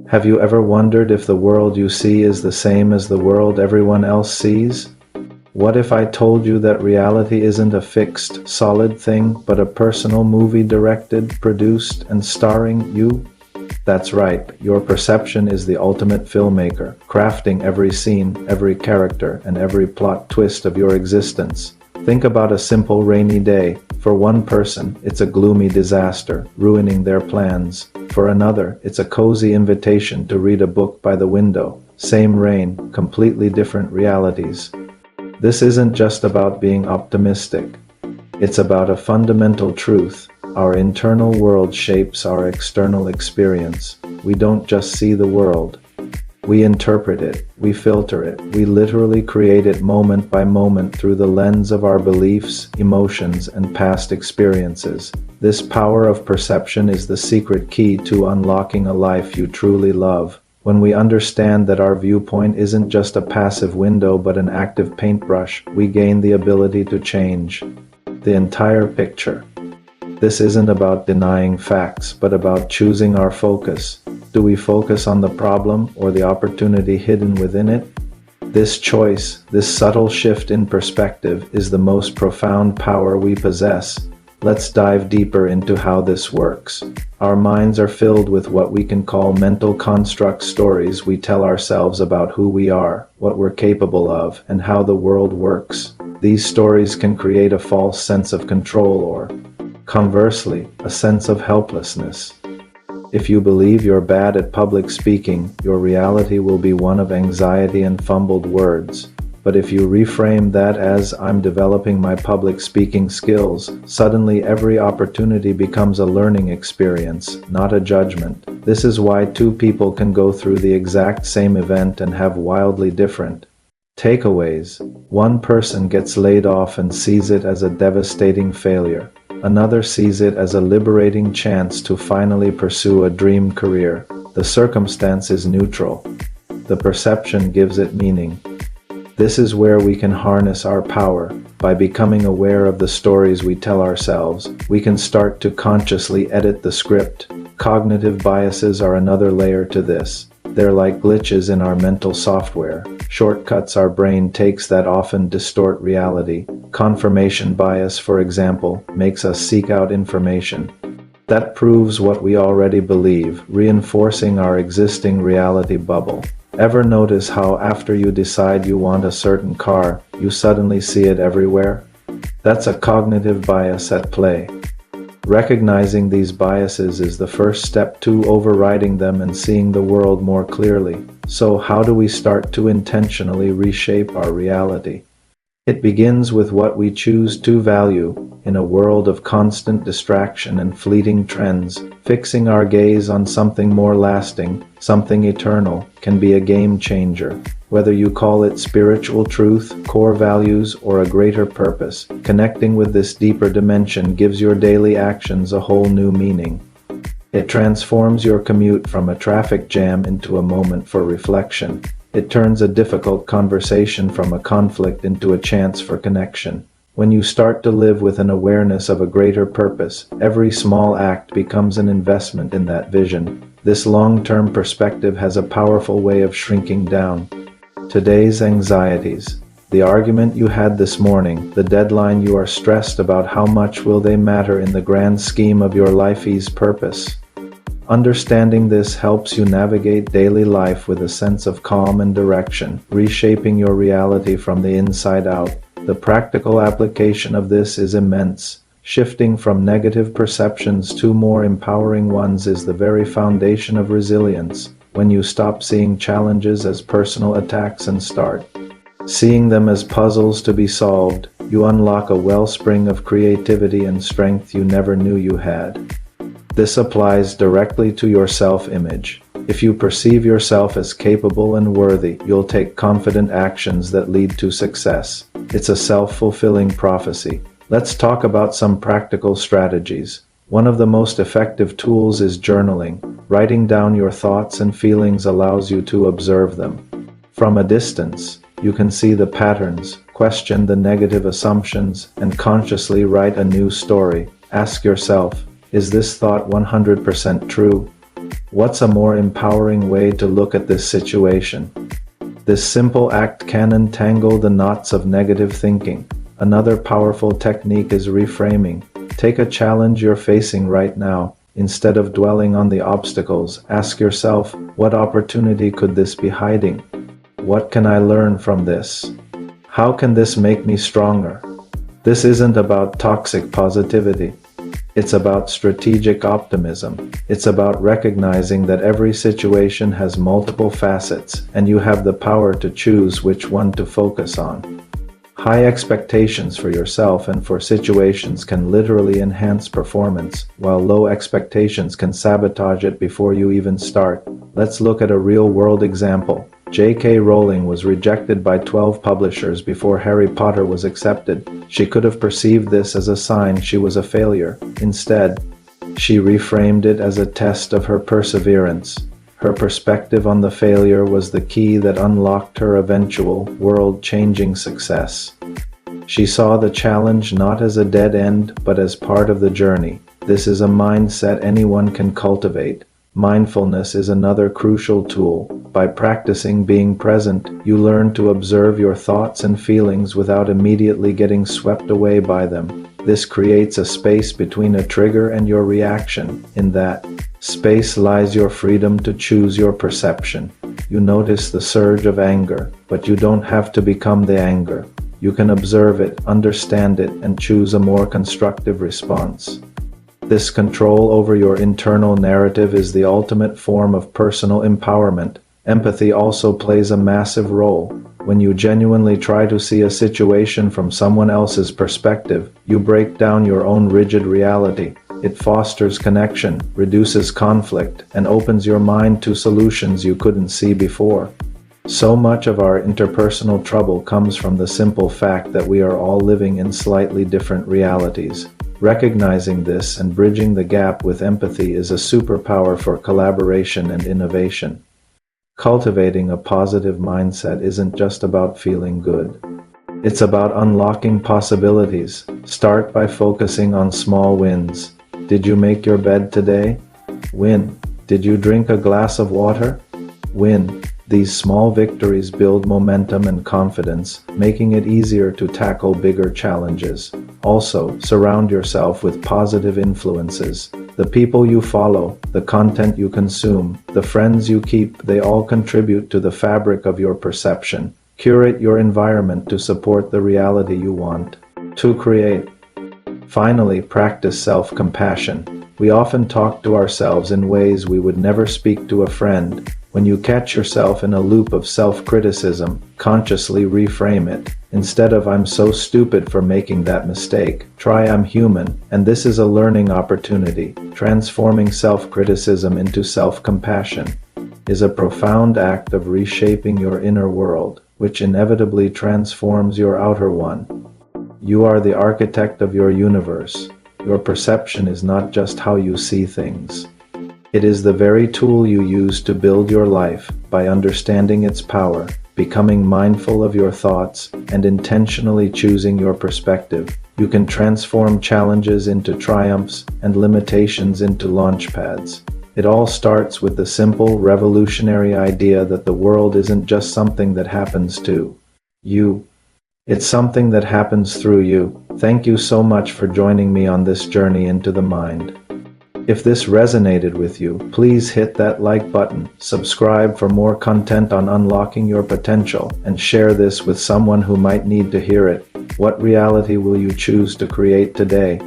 Have you ever wondered if the world you see is the same as the world everyone else sees? What if I told you that reality isn't a fixed, solid thing, but a personal movie directed, produced, and starring you? That's right, your perception is the ultimate filmmaker, crafting every scene, every character, and every plot twist of your existence. Think about a simple rainy day. For one person, it's a gloomy disaster, ruining their plans. For another, it's a cozy invitation to read a book by the window. Same rain, completely different realities. This isn't just about being optimistic. It's about a fundamental truth. Our internal world shapes our external experience. We don't just see the world. We interpret it, we filter it, we literally create it moment by moment through the lens of our beliefs, emotions, and past experiences. This power of perception is the secret key to unlocking a life you truly love. When we understand that our viewpoint isn't just a passive window but an active paintbrush, we gain the ability to change the entire picture. This isn't about denying facts, but about choosing our focus. Do we focus on the problem or the opportunity hidden within it? This choice, this subtle shift in perspective, is the most profound power we possess. Let's dive deeper into how this works. Our minds are filled with what we can call mental construct stories we tell ourselves about who we are, what we're capable of, and how the world works. These stories can create a false sense of control or, conversely, a sense of helplessness. If you believe you're bad at public speaking, your reality will be one of anxiety and fumbled words. But if you reframe that as, I'm developing my public speaking skills, suddenly every opportunity becomes a learning experience, not a judgment. This is why two people can go through the exact same event and have wildly different takeaways. One person gets laid off and sees it as a devastating failure. Another sees it as a liberating chance to finally pursue a dream career. The circumstance is neutral. The perception gives it meaning. This is where we can harness our power. By becoming aware of the stories we tell ourselves, we can start to consciously edit the script. Cognitive biases are another layer to this. They're like glitches in our mental software, shortcuts our brain takes that often distort reality. Confirmation bias, for example, makes us seek out information that proves what we already believe, reinforcing our existing reality bubble. Ever notice how after you decide you want a certain car, you suddenly see it everywhere? That's a cognitive bias at play. Recognizing these biases is the first step to overriding them and seeing the world more clearly. So how do we start to intentionally reshape our reality? It begins with what we choose to value. In a world of constant distraction and fleeting trends, fixing our gaze on something more lasting, something eternal, can be a game changer. Whether you call it spiritual truth, core values, or a greater purpose, connecting with this deeper dimension gives your daily actions a whole new meaning. It transforms your commute from a traffic jam into a moment for reflection. It turns a difficult conversation from a conflict into a chance for connection. When you start to live with an awareness of a greater purpose, every small act becomes an investment in that vision. This long-term perspective has a powerful way of shrinking down today's anxieties. The argument you had this morning, the deadline you are stressed about, how much will they matter in the grand scheme of your life's purpose? Understanding this helps you navigate daily life with a sense of calm and direction, reshaping your reality from the inside out. The practical application of this is immense. Shifting from negative perceptions to more empowering ones is the very foundation of resilience. When you stop seeing challenges as personal attacks and start seeing them as puzzles to be solved, you unlock a wellspring of creativity and strength you never knew you had. This applies directly to your self-image. If you perceive yourself as capable and worthy, you'll take confident actions that lead to success. It's a self-fulfilling prophecy. Let's talk about some practical strategies. One of the most effective tools is journaling. Writing down your thoughts and feelings allows you to observe them from a distance. You can see the patterns, question the negative assumptions, and consciously write a new story. Ask yourself, is this thought 100% true? What's a more empowering way to look at this situation? This simple act can untangle the knots of negative thinking. Another powerful technique is reframing. Take a challenge you're facing right now. Instead of dwelling on the obstacles, ask yourself, what opportunity could this be hiding? What can I learn from this? How can this make me stronger? This isn't about toxic positivity. It's about strategic optimism. It's about recognizing that every situation has multiple facets, and you have the power to choose which one to focus on. High expectations for yourself and for situations can literally enhance performance, while low expectations can sabotage it before you even start. Let's look at a real-world example. J.K. Rowling was rejected by 12 publishers before Harry Potter was accepted. She could have perceived this as a sign she was a failure. Instead, she reframed it as a test of her perseverance. Her perspective on the failure was the key that unlocked her eventual, world-changing success. She saw the challenge not as a dead end, but as part of the journey. This is a mindset anyone can cultivate. Mindfulness is another crucial tool. By practicing being present, you learn to observe your thoughts and feelings without immediately getting swept away by them. This creates a space between a trigger and your reaction. In that space lies your freedom to choose your perception. You notice the surge of anger, but you don't have to become the anger. You can observe it, understand it, and choose a more constructive response. This control over your internal narrative is the ultimate form of personal empowerment. Empathy also plays a massive role. When you genuinely try to see a situation from someone else's perspective, you break down your own rigid reality. It fosters connection, reduces conflict, and opens your mind to solutions you couldn't see before. So much of our interpersonal trouble comes from the simple fact that we are all living in slightly different realities. Recognizing this and bridging the gap with empathy is a superpower for collaboration and innovation. Cultivating a positive mindset isn't just about feeling good. It's about unlocking possibilities. Start by focusing on small wins. Did you make your bed today? Win. Did you drink a glass of water? Win. These small victories build momentum and confidence, making it easier to tackle bigger challenges. Also, surround yourself with positive influences. The people you follow, the content you consume, the friends you keep, they all contribute to the fabric of your perception. Curate your environment to support the reality you want to create. Finally, practice self-compassion. We often talk to ourselves in ways we would never speak to a friend. When you catch yourself in a loop of self-criticism, consciously reframe it. Instead of "I'm so stupid for making that mistake," try "I'm human, and this is a learning opportunity." Transforming self-criticism into self-compassion is a profound act of reshaping your inner world, which inevitably transforms your outer one. You are the architect of your universe. Your perception is not just how you see things. It is the very tool you use to build your life. By understanding its power, becoming mindful of your thoughts, and intentionally choosing your perspective, you can transform challenges into triumphs and limitations into launchpads. It all starts with the simple, revolutionary idea that the world isn't just something that happens to you. It's something that happens through you. Thank you so much for joining me on this journey into the mind. If this resonated with you, please hit that like button, subscribe for more content on unlocking your potential, and share this with someone who might need to hear it. What reality will you choose to create today?